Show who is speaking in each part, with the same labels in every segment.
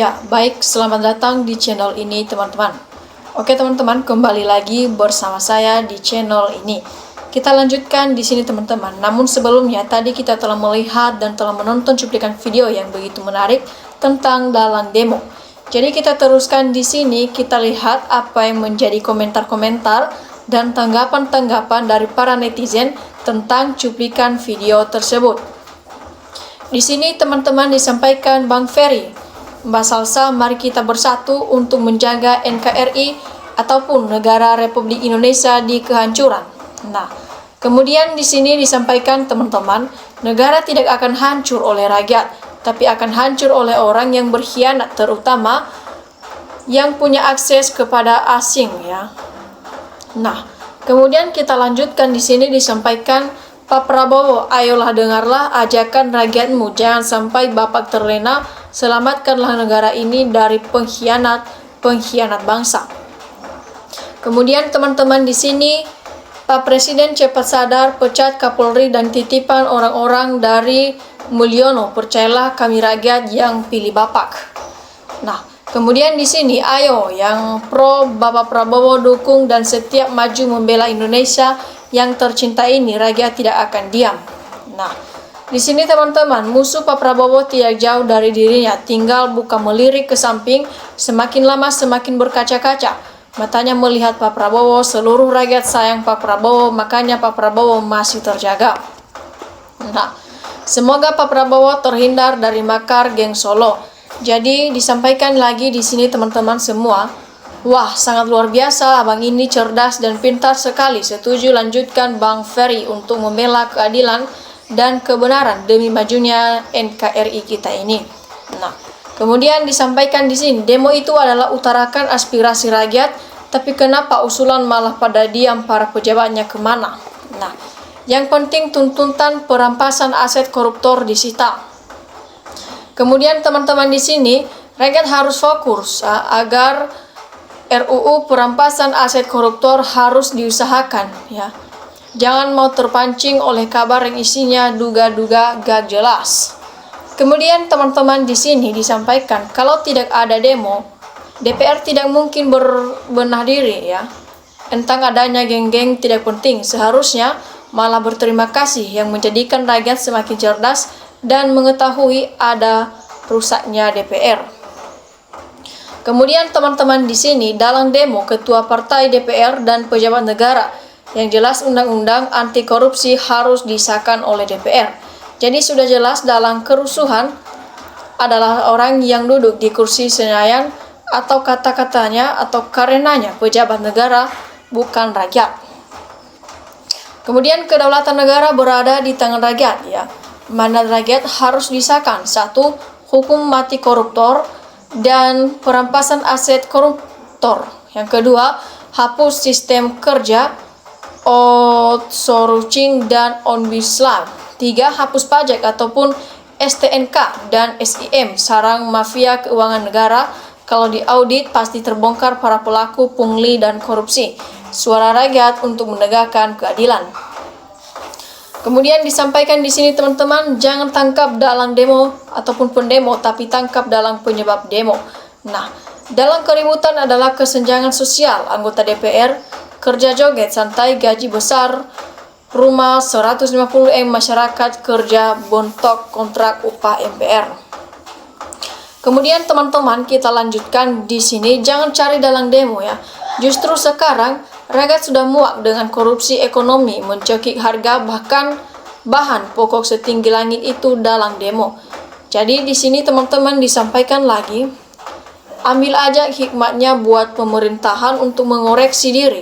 Speaker 1: Ya, baik, selamat datang di channel ini teman-teman. Oke teman-teman, kembali lagi bersama saya di channel ini. Kita lanjutkan di sini teman-teman. Namun sebelumnya tadi kita telah melihat dan telah menonton cuplikan video yang begitu menarik tentang dalang demo. Jadi kita teruskan di sini, kita lihat apa yang menjadi komentar-komentar dan tanggapan-tanggapan dari para netizen tentang cuplikan video tersebut. Di sini teman-teman disampaikan Bang Ferry, Mbak Salsa, mari kita bersatu untuk menjaga NKRI ataupun negara Republik Indonesia di kehancuran. Nah, kemudian di sini disampaikan teman-teman, negara tidak akan hancur oleh rakyat, tapi akan hancur oleh orang yang berkhianat, terutama yang punya akses kepada asing ya. Nah, kemudian kita lanjutkan di sini disampaikan Pak Prabowo, ayolah dengarlah ajakan rakyatmu, jangan sampai Bapak terlena, selamatkanlah negara ini dari pengkhianat bangsa. Kemudian teman-teman di sini Pak Presiden cepat sadar, pecat Kapolri dan titipan orang-orang dari Mulyono, percayalah kami rakyat yang pilih Bapak. Nah, kemudian di sini ayo yang pro Bapak Prabowo dukung dan setiap maju membela Indonesia yang tercinta ini, rakyat tidak akan diam. Nah, di sini teman-teman, musuh Pak Prabowo tidak jauh dari dirinya, tinggal buka melirik ke samping, semakin lama semakin berkaca-kaca. Matanya melihat Pak Prabowo, seluruh rakyat sayang Pak Prabowo, makanya Pak Prabowo masih terjaga. Nah, semoga Pak Prabowo terhindar dari makar geng Solo. Jadi disampaikan lagi di sini teman-teman semua, wah sangat luar biasa, abang ini cerdas dan pintar sekali. Setuju, lanjutkan Bang Ferry untuk membela keadilan dan kebenaran demi majunya NKRI kita ini. Nah, kemudian disampaikan di sini, demo itu adalah utarakan aspirasi rakyat, tapi kenapa usulan malah pada diam para pejabatnya kemana? Nah, yang penting tuntutan perampasan aset koruptor disita. Kemudian teman-teman di sini, rakyat harus fokus agar RUU perampasan aset koruptor harus diusahakan ya. Jangan mau terpancing oleh kabar yang isinya duga-duga gak jelas. Kemudian teman-teman di sini disampaikan kalau tidak ada demo, DPR tidak mungkin berbenah diri ya. Tentang adanya geng-geng tidak penting, seharusnya malah berterima kasih yang menjadikan rakyat semakin cerdas dan mengetahui ada rusaknya DPR. Kemudian teman-teman di sini dalam demo ketua partai DPR dan pejabat negara, yang jelas undang-undang anti korupsi harus disahkan oleh DPR. Jadi sudah jelas dalam kerusuhan adalah orang yang duduk di kursi Senayan atau kata-katanya atau karenanya pejabat negara, bukan rakyat. Kemudian kedaulatan negara berada di tangan rakyat ya. Mandat rakyat harus disahkan. 1. Hukum mati koruptor dan perampasan aset koruptor. Yang kedua, hapus sistem kerja outsourcing dan ombudsman. 3. Hapus pajak ataupun STNK dan SIM, sarang mafia keuangan negara. Kalau diaudit pasti terbongkar para pelaku pungli dan korupsi. Suara rakyat untuk menegakkan keadilan. Kemudian disampaikan di sini teman-teman, jangan tangkap dalam demo ataupun pendemo, tapi tangkap dalam penyebab demo. Nah, dalam keributan adalah kesenjangan sosial anggota DPR, kerja joget santai, gaji besar, rumah 150M, masyarakat kerja bontok, kontrak upah MPR. Kemudian teman-teman kita lanjutkan di sini, jangan cari dalam demo ya. Justru sekarang rakyat sudah muak dengan korupsi ekonomi, mencekik harga bahkan bahan pokok setinggi langit itu dalam demo. Jadi di sini teman-teman disampaikan lagi, ambil aja hikmatnya buat pemerintahan untuk mengoreksi diri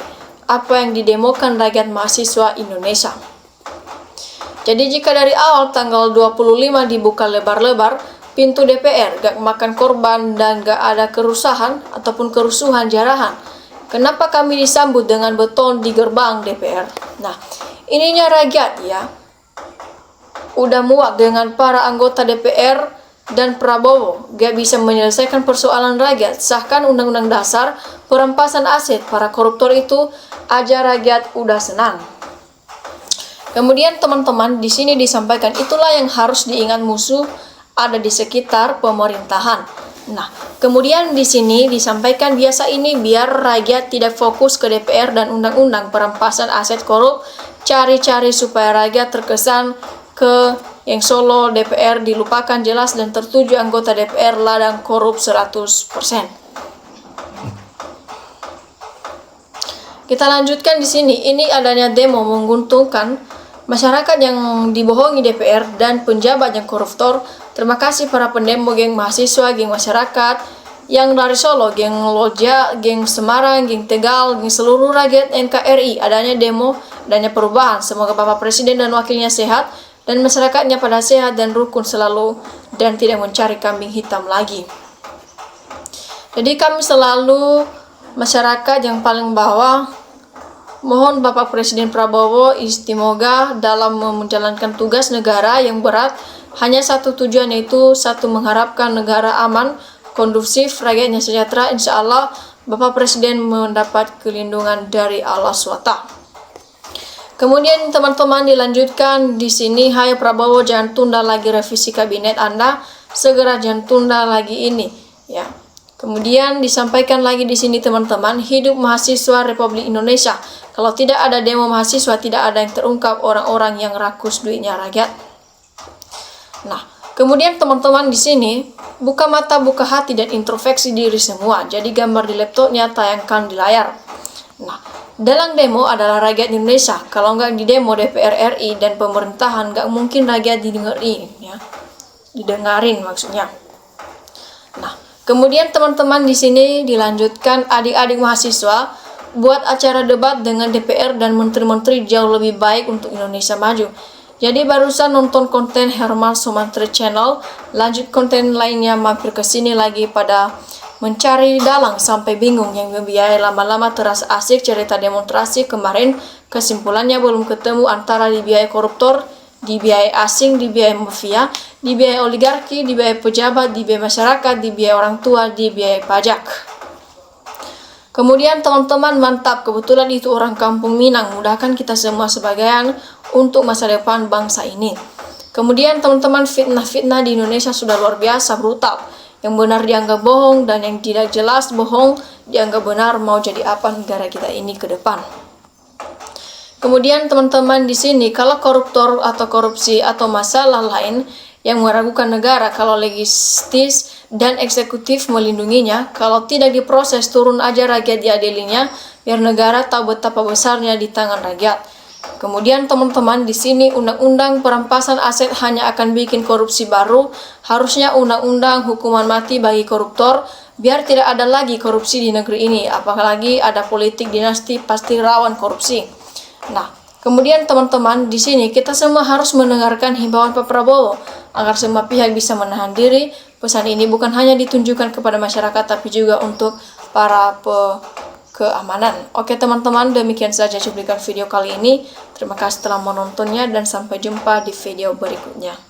Speaker 1: apa yang didemokan rakyat mahasiswa Indonesia. Jadi jika dari awal tanggal 25 dibuka lebar-lebar pintu DPR, gak makan korban dan gak ada kerusuhan ataupun kerusuhan jarahan, kenapa kami disambut dengan beton di gerbang DPR? Nah, ininya rakyat ya. Udah muak dengan para anggota DPR dan Prabowo, gak bisa menyelesaikan persoalan rakyat. Sahkan undang-undang dasar perampasan aset para koruptor itu aja rakyat udah senang. Kemudian teman-teman di sini disampaikan itulah yang harus diingat musuh ada di sekitar pemerintahan. Nah, kemudian di sini disampaikan biasa ini biar rakyat tidak fokus ke DPR dan undang-undang perampasan aset korup, cari-cari supaya rakyat terkesan ke yang Solo DPR dilupakan jelas dan tertuju anggota DPR ladang korup 100%. Kita lanjutkan di sini. Ini adanya demo menguntungkan masyarakat yang dibohongi DPR dan penjabat yang koruptor. Terima kasih para pendemo, geng mahasiswa, geng masyarakat yang dari Solo, geng Loja, geng Semarang, geng Tegal, geng seluruh rakyat NKRI. Adanya demo, adanya perubahan. Semoga Bapak Presiden dan wakilnya sehat dan masyarakatnya pada sehat dan rukun selalu dan tidak mencari kambing hitam lagi. Jadi kami selalu masyarakat yang paling bawah mohon Bapak Presiden Prabowo istimewa dalam menjalankan tugas negara yang berat. Hanya satu tujuan, yaitu satu, mengharapkan negara aman, kondusif, rakyatnya sejahtera. Insya Allah Bapak Presiden mendapat kelindungan dari Allah SWT. Kemudian teman-teman dilanjutkan di sini, hai Prabowo jangan tunda lagi revisi kabinet Anda, segera jangan tunda lagi ini ya. Kemudian disampaikan lagi di sini teman-teman, hidup mahasiswa Republik Indonesia. Kalau tidak ada demo mahasiswa, tidak ada yang terungkap orang-orang yang rakus duitnya rakyat. Nah, kemudian teman-teman di sini, buka mata, buka hati dan introspeksi diri semua. Jadi gambar di laptopnya tayangkan di layar. Nah, dalam demo adalah rakyat Indonesia. Kalau nggak di demo DPR RI dan pemerintahan, nggak mungkin rakyat didengerin ya. Didengarin maksudnya. Nah, kemudian teman-teman di sini dilanjutkan, adik-adik mahasiswa buat acara debat dengan DPR dan menteri-menteri jauh lebih baik untuk Indonesia maju. Jadi barusan nonton konten Herman Sumantri Channel, lanjut konten lainnya mampir ke sini lagi pada mencari dalang sampai bingung, yang membiayai lama-lama terasa asik cerita demonstrasi kemarin. Kesimpulannya belum ketemu antara dibiayai koruptor, dibiayai asing, dibiayai mafia, dibiayai oligarki, dibiayai pejabat, dibiayai masyarakat, dibiayai orang tua, dibiayai pajak. Kemudian teman-teman mantap, kebetulan itu orang kampung Minang, mudahkan kita semua sebagian untuk masa depan bangsa ini. Kemudian teman-teman, fitnah-fitnah di Indonesia sudah luar biasa brutal. Yang benar dianggap bohong dan yang tidak jelas bohong dianggap benar. Mau jadi apa negara kita ini ke depan? Kemudian teman-teman di sini, kalau koruptor atau korupsi atau masalah lain yang meragukan negara, kalau legislatif dan eksekutif melindunginya, kalau tidak diproses turun aja rakyat diadilinya, biar negara tahu betapa besarnya di tangan rakyat. Kemudian teman-teman di sini, undang-undang perampasan aset hanya akan bikin korupsi baru. Harusnya undang-undang hukuman mati bagi koruptor biar tidak ada lagi korupsi di negeri ini. Apalagi ada politik dinasti, pasti rawan korupsi. Nah, kemudian teman-teman di sini kita semua harus mendengarkan himbauan Pak Prabowo agar semua pihak bisa menahan diri. Pesan ini bukan hanya ditunjukkan kepada masyarakat tapi juga untuk para keamanan. Oke teman-teman, demikian saja cuplikan video kali ini. Terima kasih telah menontonnya dan sampai jumpa di video berikutnya.